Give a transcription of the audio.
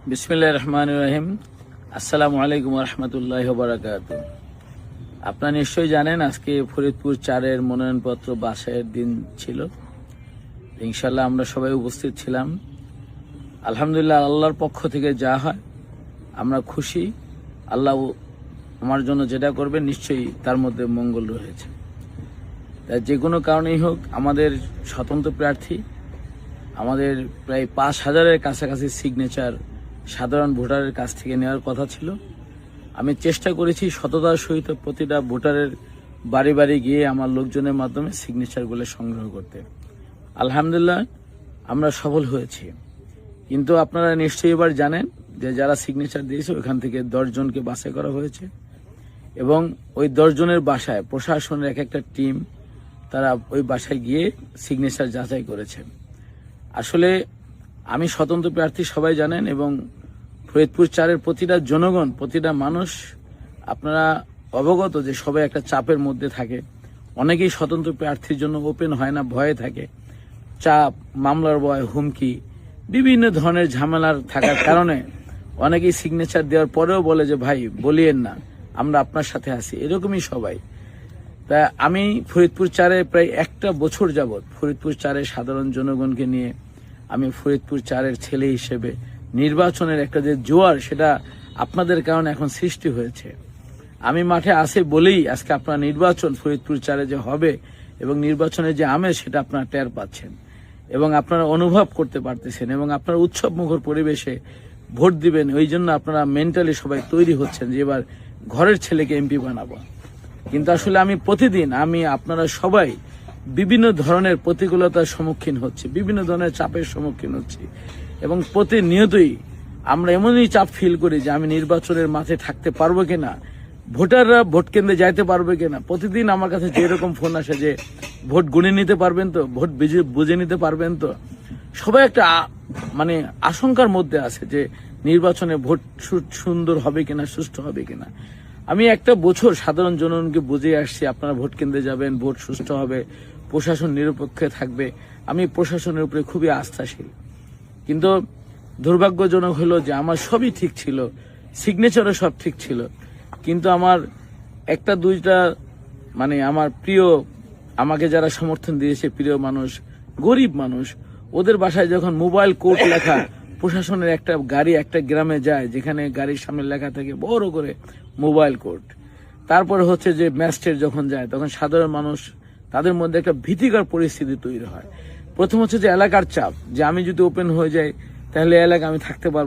বিসমিল্লাহির রহমানির রহিম। আসসালামু আলাইকুম ওয়া রাহমাতুল্লাহি ওয়া বারাকাতুহু। আপনারা নিশ্চয়ই জানেন আজকে ফরিদপুর 4-এর মনোনয়নপত্র বাছাইয়ের দিন ছিল। ইনশাআল্লাহ আমরা সবাই উপস্থিত ছিলাম। আলহামদুলিল্লাহ, আল্লাহর পক্ষ থেকে যা হয় আমরা খুশি। আল্লাহ আমার জন্য যেটা করবে নিশ্চয়ই তার মধ্যে মঙ্গল রয়েছে। তাই যে কোনো কারণেই হোক, আমাদের স্বতন্ত্র প্রার্থী, আমাদের প্রায় 5,000-এর কাছাকাছি সিগনেচার সাধারণ ভোটারের কাছ থেকে নেওয়ার কথা ছিল। আমি চেষ্টা করেছি সততার সহিত প্রতিটা ভোটারের বাড়ি বাড়ি গিয়ে আমার লোকজনের মাধ্যমে সিগনেচারগুলো সংগ্রহ করতে। আলহামদুলিল্লাহ, আমরা সফল হয়েছি। কিন্তু আপনারা নিশ্চয়ই এবার জানেন যে যারা সিগনেচার দিয়েছে ওইখান থেকে 10 জনকে বাছাই করা হয়েছে এবং ওই 10 জনের বাসায় প্রশাসনের একটা টিম তারা ওই বাসায় গিয়ে সিগনেচার যাচাই করেছে। আসলে আমি স্বতন্ত্র প্রার্থী, সবাই জানেন, এবং ফরিদপুর 4-এর প্রতিটা জনগণ, প্রতিটা মানুষ আপনারা অবগত যে সবাই একটা চাপের মধ্যে থাকে। অনেকেই স্বতন্ত্র প্রার্থীর জন্য ওপেন হয় না, ভয়ে থাকে। চাপ, মামলার ভয়, হুমকি, বিভিন্ন ধরনের ঝামেলার থাকার কারণে অনেকেই সিগনেচার দেওয়ার পরেও বলে যে ভাই বলিয়েন না, আমরা আপনার সাথে আছি। এরকমই সবাই। তা আমি ফরিদপুর 4-এ প্রায় 1 বছর যাবৎ ফরিদপুর 4-এর সাধারণ জনগণকে নিয়ে আমি ফরিদপুর 4-এর ছেলে হিসেবে নির্বাচনের একটা যে জোয়ার, সেটা আপনাদের কারণে এখন সৃষ্টি হয়েছে। আমি মাঠে আসে বলেই আজকে আপনারা নির্বাচন ফরিদপুর 4-এ যে হবে এবং নির্বাচনের যে আমেজ সেটা আপনারা টের পাচ্ছেন এবং আপনারা অনুভব করতে পারতেছেন এবং আপনারা উৎসব মুখর পরিবেশে ভোট দিবেন। ওই জন্য আপনারা মেন্টালি সবাই তৈরি হচ্ছেন যে এবার ঘরের ছেলেকে এমপি বানাবো। কিন্তু আসলে আমি আপনারা সবাই বিভিন্ন ধরনের প্রতিকূলতার সম্মুখীন হচ্ছে, বিভিন্ন ধরনের চাপের সম্মুখীন হচ্ছি এবং প্রতিনিয়তই আমরা এমনই চাপ ফিল করি যে আমি নির্বাচনের মাঠে থাকতে পারবো কিনা, ভোটাররা ভোট কেন্দ্রে যাইতে পারবে কিনা। প্রতিদিন আমার কাছে যেরকম ফোন আসে যে ভোট গুনে নিতে পারবেন তো, ভোট বুঝে নিতে পারবেন তো। সবাই একটা আশঙ্কার মধ্যে আছে যে নির্বাচনে ভোট সুন্দর হবে কিনা, সুষ্ঠু হবে কিনা। আমি 1 বছর সাধারণ জনগণকে বুঝিয়ে আসছি আপনারা ভোট কেন্দ্রে যাবেন, ভোট সুষ্ঠু হবে, প্রশাসন নিরপেক্ষ থাকবে। আমি প্রশাসনের উপরে খুবই আস্থাশীল। কিন্তু দুর্ভাগ্যজনক হলো যে আমার সবই ঠিক ছিল, সিগনেচারও সব ঠিক ছিল, কিন্তু আমার 1-2টা আমার প্রিয়, আমাকে যারা সমর্থন দিয়েছে, প্রিয় মানুষ, গরিব মানুষ, ওদের বাসায় যখন মোবাইল কোড লেখা প্রশাসনের একটা গাড়ি একটা গ্রামে যায়, যেখানে গাড়ির সামনে লেখা থাকে বড় করে মোবাইল কোড, তারপরে হচ্ছে যে ম্যাজিস্ট্রেট যখন যায় তখন সাধারণ মানুষ, তাদের মধ্যে একটা ভীতিকর পরিস্থিতি তৈরি হয়। প্রথম হচ্ছে যে এলাকার চাপ, যে আমি যদি ওপেন হয়ে যাই তাহলে এলাকা আমি থাকতে পারবো।